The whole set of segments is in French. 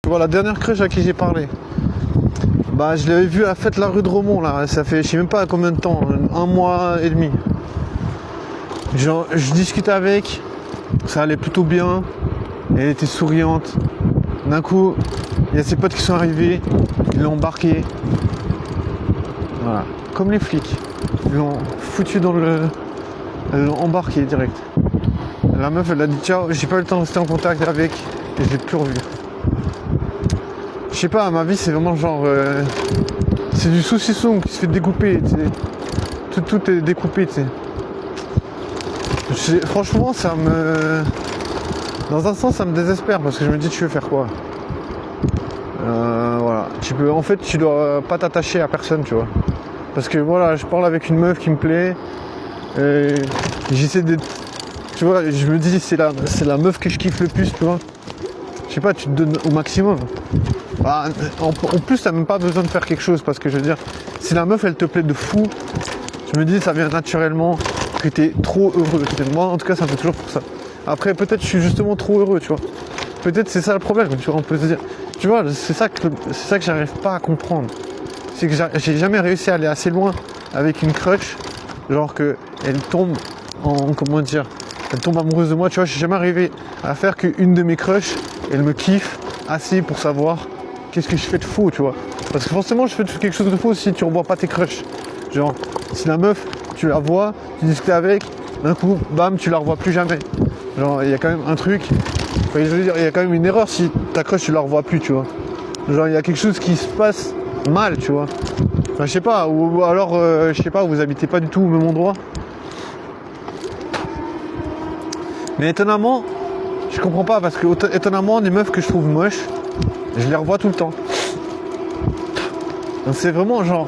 Tu vois, la dernière crush à qui j'ai parlé, bah je l'avais vue à la fête la rue de Romont là, ça fait je sais même pas combien de temps, 1 mois et demi. Genre, je discutais avec, ça allait plutôt bien, elle était souriante. D'un coup, il y a ses potes qui sont arrivés, ils l'ont embarqué. Voilà, comme les flics. Ils l'ont foutu dans le... Ils l'ont embarqué direct. La meuf, elle a dit ciao, j'ai pas eu le temps de rester en contact avec, et je l'ai plus revu. Je sais pas, ma vie c'est vraiment genre... c'est du saucisson qui se fait découper, tu sais. Tout est découpé, tu sais. Franchement, ça me... Dans un sens, ça me désespère, parce que je me dis, tu veux faire quoi? Voilà. En fait, tu dois pas t'attacher à personne, tu vois. Parce que voilà, je parle avec une meuf qui me plaît, et j'essaie de... Tu vois, je me dis, c'est la meuf que je kiffe le plus, tu vois. Je sais pas, tu te donnes au maximum. Bah, en plus, t'as même pas besoin de faire quelque chose, parce que je veux dire, si la meuf, elle te plaît de fou, je me dis, ça vient naturellement que t'es trop heureux. Moi, en tout cas, ça me fait toujours pour ça. Après, peut-être je suis justement trop heureux, tu vois. Peut-être c'est ça le problème, tu vois, on peut se dire. Tu vois, c'est ça que j'arrive pas à comprendre. C'est que j'ai jamais réussi à aller assez loin avec une crush, genre que elle tombe en, comment dire, elle tombe amoureuse de moi, tu vois, j'ai jamais arrivé à faire qu'une de mes crushs, elle me kiffe assez pour savoir qu'est-ce que je fais de faux, tu vois. Parce que forcément, je fais quelque chose de faux si tu revois pas tes crushs. Genre, si la meuf, tu la vois, tu discutes avec, d'un coup, bam, tu la revois plus jamais. Genre, il y a quand même un truc, enfin, je veux dire, il y a quand même une erreur si ta crush, tu la revois plus, tu vois. Genre, il y a quelque chose qui se passe mal, tu vois. Enfin, je sais pas, ou alors, je sais pas, vous habitez pas du tout au même endroit. Mais étonnamment, je comprends pas, parce que étonnamment, les meufs que je trouve moches, je les revois tout le temps. Donc c'est vraiment genre,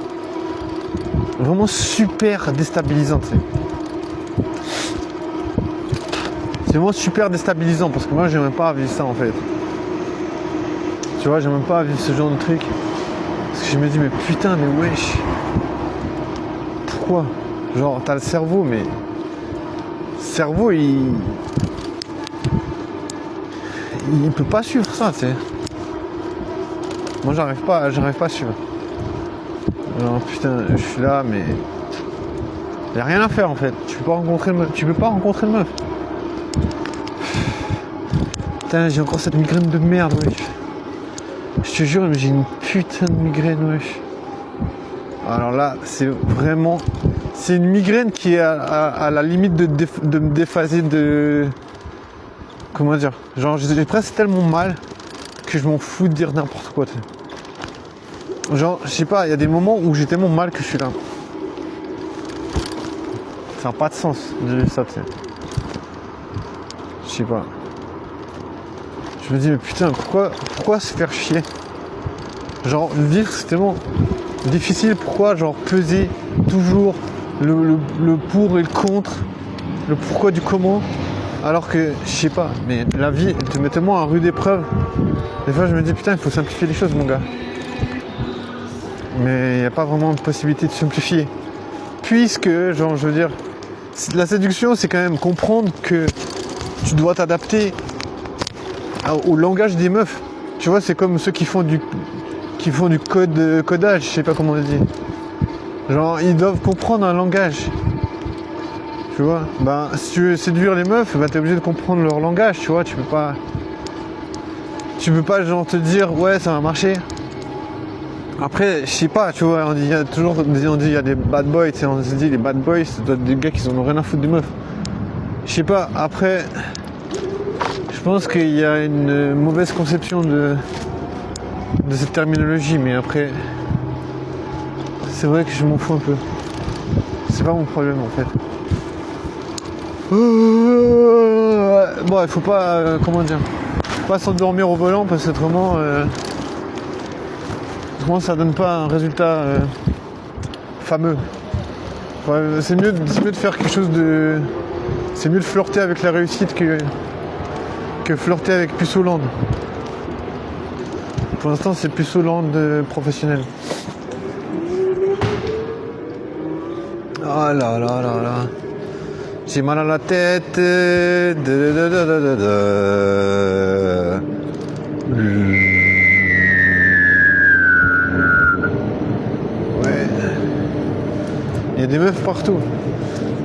vraiment super déstabilisant, tu sais. C'est vraiment super déstabilisant, parce que moi, j'aime pas vivre ça, en fait. Tu vois, j'aime pas vivre ce genre de truc. Parce que je me dis, mais putain, mais wesh. Pourquoi? Genre, t'as le cerveau, mais... Le cerveau, il peut pas suivre ça, tu sais. Moi, j'arrive pas à suivre. Alors, putain, je suis là, mais... Y a rien à faire, en fait. Tu peux pas rencontrer une meuf. Putain, j'ai encore cette migraine de merde, wesh. Je te jure, j'ai une putain de migraine, wesh. Alors là, c'est vraiment... C'est une migraine qui est à la limite de me déphaser de... Comment dire? Genre, j'ai presque tellement mal que je m'en fous de dire n'importe quoi, tu sais. Genre, je sais pas, il y a des moments où j'ai tellement mal que je suis là. Ça n'a pas de sens de dire ça, tu sais. Je sais pas. Je me dis, mais putain, pourquoi se faire chier? Genre, vivre, c'est tellement difficile. Pourquoi, genre, peser toujours le pour et le contre, le pourquoi du comment, alors que, je sais pas, mais la vie, elle te met tellement à rude épreuve. Des fois, je me dis, putain, il faut simplifier les choses, mon gars. Mais il n'y a pas vraiment de possibilité de simplifier. Puisque, genre, je veux dire, la séduction, c'est quand même comprendre que tu dois t'adapter au langage des meufs. Tu vois, c'est comme ceux qui font du codage, je sais pas comment on dit. Genre, ils doivent comprendre un langage. Tu vois, ben, si tu veux séduire les meufs, ben, t'es obligé de comprendre leur langage, tu vois, tu peux pas genre te dire, ouais, ça va marcher. Après, je sais pas, tu vois, il y a toujours, il y a des bad boys, on se dit, les bad boys, ça doit être des gars qui en ont rien à foutre des meufs. Je sais pas, après, je pense qu'il y a une mauvaise conception de cette terminologie, mais après, c'est vrai que je m'en fous un peu. C'est pas mon problème, en fait. Bon, il faut pas, comment dire, pas s'endormir au volant parce que autrement, ça donne pas un résultat fameux. Ouais, c'est mieux de faire quelque chose de... C'est mieux de flirter avec la réussite que flirter avec Puce Hollande. Pour l'instant, c'est Puce Hollande professionnel. Ah là là là là. J'ai mal à la tête. des meufs partout.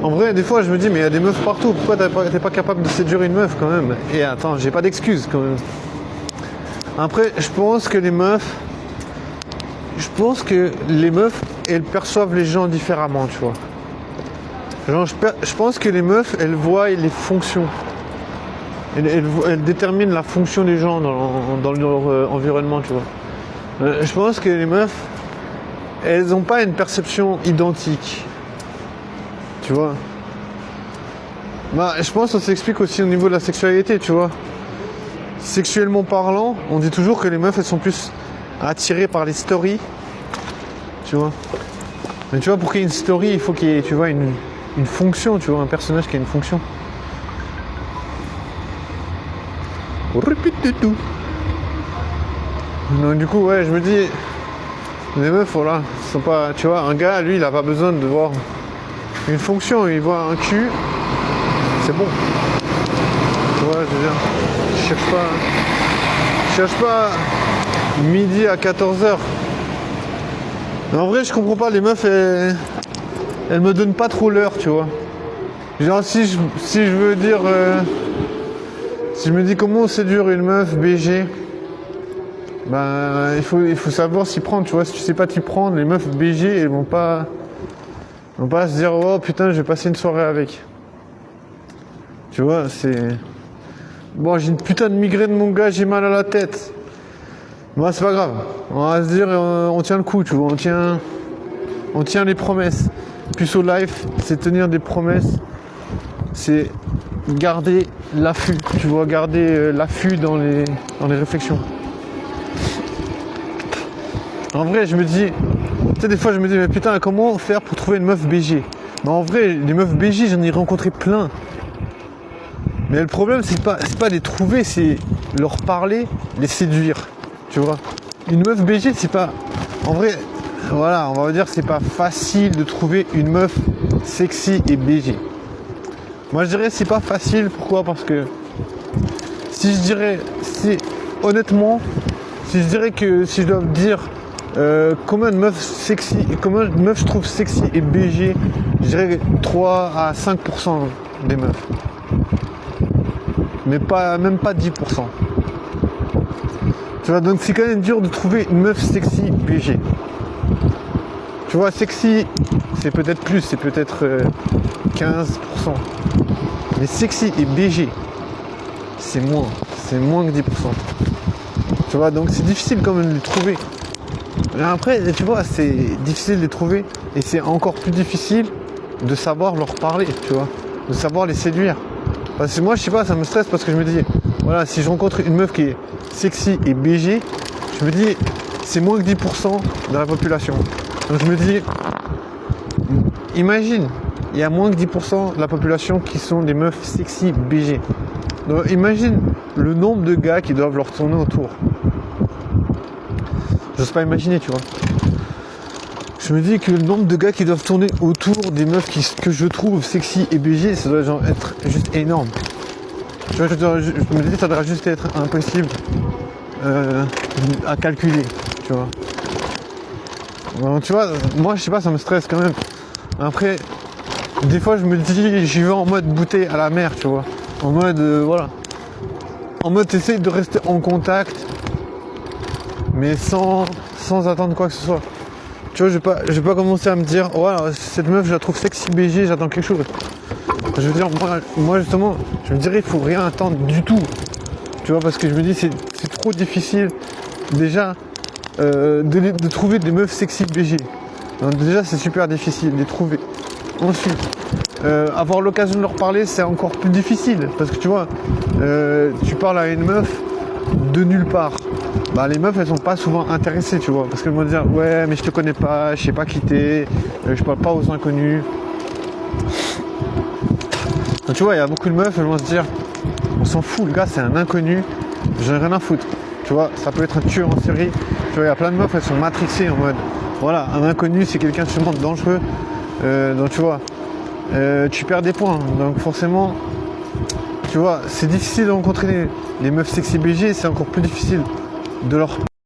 En vrai, des fois, je me dis, mais il y a des meufs partout. Pourquoi t'es pas capable de séduire une meuf quand même? Et attends, j'ai pas d'excuses quand même. Après, je pense que les meufs, elles perçoivent les gens différemment, tu vois. Genre, je pense que les meufs, elles voient les fonctions. Elles déterminent la fonction des gens dans leur environnement, tu vois. Je pense que les meufs, elles n'ont pas une perception identique. Tu vois. Bah, je pense que ça s'explique aussi au niveau de la sexualité, tu vois. Sexuellement parlant, on dit toujours que les meufs, elles sont plus attirées par les stories. Tu vois. Mais tu vois, pour qu'il y ait une story, il faut qu'il y ait, tu vois, une fonction, tu vois, un personnage qui a une fonction. Répète tout. Donc du coup, ouais, je me dis, les meufs, voilà, sont pas, tu vois, un gars, lui, il a pas besoin de voir une fonction, il voit un cul, c'est bon. Tu vois, je veux dire, je cherche pas midi à 14h. Mais en vrai, je comprends pas, les meufs, elles me donnent pas trop l'heure, tu vois. Genre, si je veux dire, si je me dis comment séduire une meuf BG, ben, il faut savoir s'y prendre, tu vois. Si tu sais pas t'y prendre, les meufs BG, elles vont pas se dire, oh putain, je vais passer une soirée avec. Tu vois, c'est... Bon, j'ai une putain de migraine, mon gars, j'ai mal à la tête. Bon, c'est pas grave. On va se dire, on tient le coup, tu vois, on tient les promesses. Puceau life, c'est tenir des promesses. C'est garder l'affût, tu vois, garder l'affût dans les réflexions. En vrai, je me dis, tu sais, des fois, je me dis, mais putain, comment faire pour trouver une meuf BG? Mais en vrai, les meufs BG, j'en ai rencontré plein. Mais le problème, c'est pas les trouver, c'est leur parler, les séduire. Tu vois. Une meuf BG, c'est pas... En vrai, voilà, on va dire, c'est pas facile de trouver une meuf sexy et BG. Moi, je dirais, c'est pas facile. Pourquoi? Parce que honnêtement, si je dirais que si je dois dire combien de meufs sexy, combien de meufs je trouve sexy et BG, je dirais 3 à 5% des meufs. Mais même pas 10%. Tu vois, donc c'est quand même dur de trouver une meuf sexy BG. Tu vois, sexy, c'est peut-être plus, c'est peut-être 15%. Mais sexy et BG, c'est moins que 10%. Tu vois, donc c'est difficile quand même de les trouver. Et après, tu vois, c'est difficile de les trouver et c'est encore plus difficile de savoir leur parler, tu vois, de savoir les séduire. Parce que moi, je sais pas, ça me stresse parce que je me dis, voilà, si je rencontre une meuf qui est sexy et BG, je me dis, c'est moins que 10% de la population. Donc je me dis, imagine, il y a moins que 10% de la population qui sont des meufs sexy BG. Donc imagine le nombre de gars qui doivent leur tourner autour. J'ose pas imaginer, tu vois. Je me dis que le nombre de gars qui doivent tourner autour des meufs que je trouve sexy et BG, ça doit genre être juste énorme. Tu vois, je me dis que ça doit juste être impossible à calculer, tu vois. Donc, tu vois, moi je sais pas, ça me stresse quand même. Après, des fois je me dis, j'y vais en mode bouteille à la mer, tu vois. En mode, voilà. En mode, essaye de rester en contact, mais sans attendre quoi que ce soit. Tu vois, je vais pas commencer à me dire, voilà, cette meuf, je la trouve sexy BG, j'attends quelque chose. Je veux dire, moi justement, je me dirais, il faut rien attendre du tout. Tu vois, parce que je me dis, c'est trop difficile, déjà, de trouver des meufs sexy BG. Donc, déjà, c'est super difficile de les trouver. Ensuite, avoir l'occasion de leur parler, c'est encore plus difficile. Parce que tu vois, tu parles à une meuf de nulle part. Bah, les meufs, elles sont pas souvent intéressées, tu vois. Parce qu'elles vont dire, ouais, mais je te connais pas, je sais pas qui t'es, je parle pas aux inconnus. Donc, tu vois, il y a beaucoup de meufs, elles vont se dire, on s'en fout, le gars, c'est un inconnu, j'en ai rien à foutre. Tu vois, ça peut être un tueur en série. Tu vois, il y a plein de meufs, elles sont matrixées en mode, voilà, un inconnu, c'est quelqu'un de sûrement dangereux. Donc, tu vois, tu perds des points. Donc, forcément, tu vois, c'est difficile de rencontrer les meufs sexy BG, c'est encore plus difficile de leur